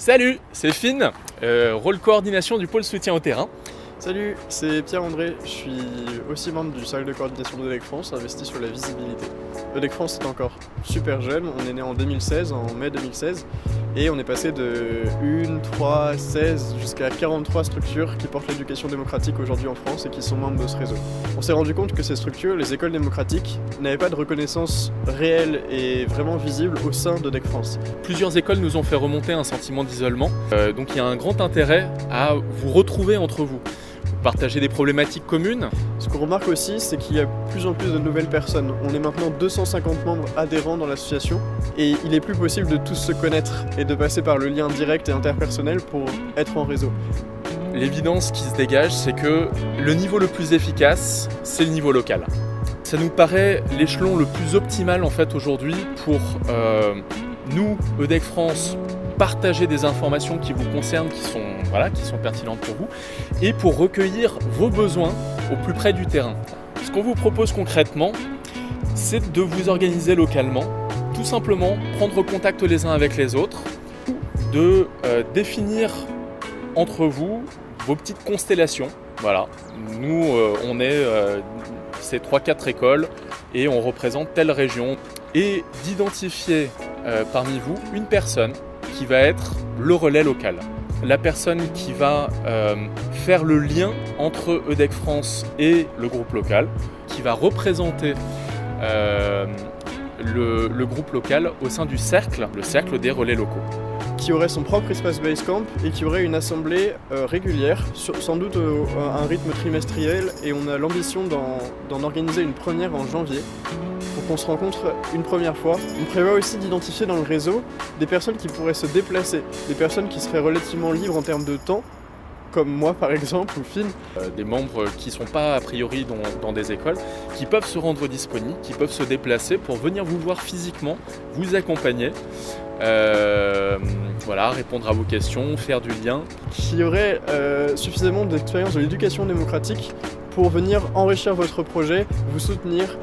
Salut, c'est Finn, rôle coordination du pôle soutien au terrain. Salut, c'est Pierre-André, je suis aussi membre du cercle de coordination d'EDEC France, investi sur la visibilité. EDEC France est encore super jeune, on est né en 2016, en mai 2016, et on est passé de 1, 3, 16 jusqu'à 43 structures qui portent l'éducation démocratique aujourd'hui en France et qui sont membres de ce réseau. On s'est rendu compte que ces structures, les écoles démocratiques, n'avaient pas de reconnaissance réelle et vraiment visible au sein d'EDEC France. Plusieurs écoles nous ont fait remonter un sentiment d'isolement, donc il y a un grand intérêt à vous retrouver entre vous. Partager des problématiques communes. Ce qu'on remarque aussi, c'est qu'il y a de plus en plus de nouvelles personnes. On est maintenant 250 membres adhérents dans l'association et il est plus possible de tous se connaître et de passer par le lien direct et interpersonnel pour être en réseau. L'évidence qui se dégage, c'est que le niveau le plus efficace, c'est le niveau local. Ça nous paraît l'échelon le plus optimal en fait aujourd'hui pour nous, EDEC France, partager des informations qui vous concernent, qui sont pertinentes pour vous, et pour recueillir vos besoins au plus près du terrain. Ce qu'on vous propose concrètement, c'est de vous organiser localement, tout simplement prendre contact les uns avec les autres, de définir entre vous vos petites constellations. Voilà, nous on est ces 3-4 écoles et on représente telle région, et d'identifier parmi vous une personne qui va être le relais local. La personne qui va faire le lien entre EDEC France et le groupe local, qui va représenter le groupe local au sein du cercle, le cercle des relais locaux. Qui aurait son propre espace Basecamp et qui aurait une assemblée régulière, sans doute à un rythme trimestriel, et on a l'ambition d'en organiser une première en janvier pour qu'on se rencontre une première fois. On prévoit aussi d'identifier dans le réseau des personnes qui pourraient se déplacer, des personnes qui seraient relativement libres en termes de temps, comme moi par exemple, ou Finn. Des membres qui ne sont pas a priori dans des écoles, qui peuvent se rendre disponibles, qui peuvent se déplacer pour venir vous voir physiquement, vous accompagner, répondre à vos questions, faire du lien. Qui aurait suffisamment d'expérience de l'éducation démocratique pour venir enrichir votre projet, vous soutenir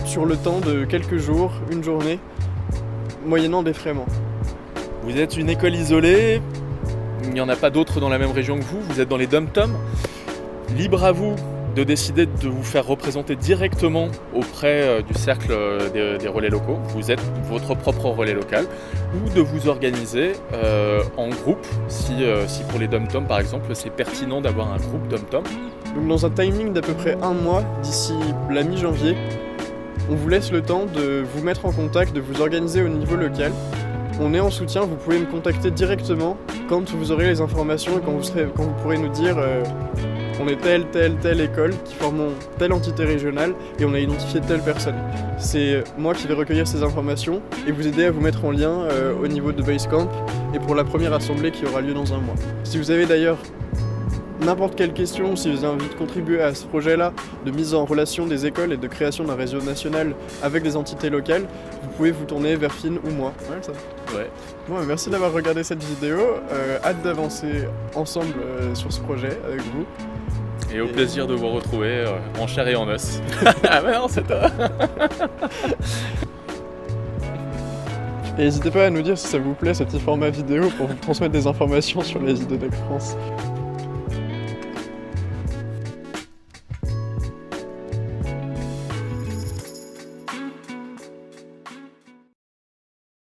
sur le temps de quelques jours, une journée, moyennant défraiement. Vous êtes une école isolée, il n'y en a pas d'autres dans la même région que vous êtes dans les dom-toms. Libre à vous de décider de vous faire représenter directement auprès du cercle des relais locaux. Vous êtes votre propre relais local, ou de vous organiser en groupe, si pour les dom-toms par exemple, c'est pertinent d'avoir un groupe dom-tom. Donc dans un timing d'à peu près un mois, d'ici la mi-janvier, on vous laisse le temps de vous mettre en contact, de vous organiser au niveau local. On est en soutien, vous pouvez me contacter directement quand vous aurez les informations et quand vous pourrez nous dire on est telle école qui forme telle entité régionale et on a identifié telle personne. C'est moi qui vais recueillir ces informations et vous aider à vous mettre en lien au niveau de Basecamp et pour la première assemblée qui aura lieu dans un mois. Si vous avez d'ailleurs n'importe quelle question, si vous avez envie de contribuer à ce projet-là de mise en relation des écoles et de création d'un réseau national avec des entités locales, vous pouvez vous tourner vers Finn ou moi. Ouais, ça. Ouais. Bon, merci d'avoir regardé cette vidéo. Hâte d'avancer ensemble sur ce projet avec vous. Et au plaisir de vous retrouver en chair et en os. Ah mais non, c'est toi. Et n'hésitez pas à nous dire si ça vous plaît ce petit format vidéo pour vous transmettre des informations sur les idées d'EDEC France.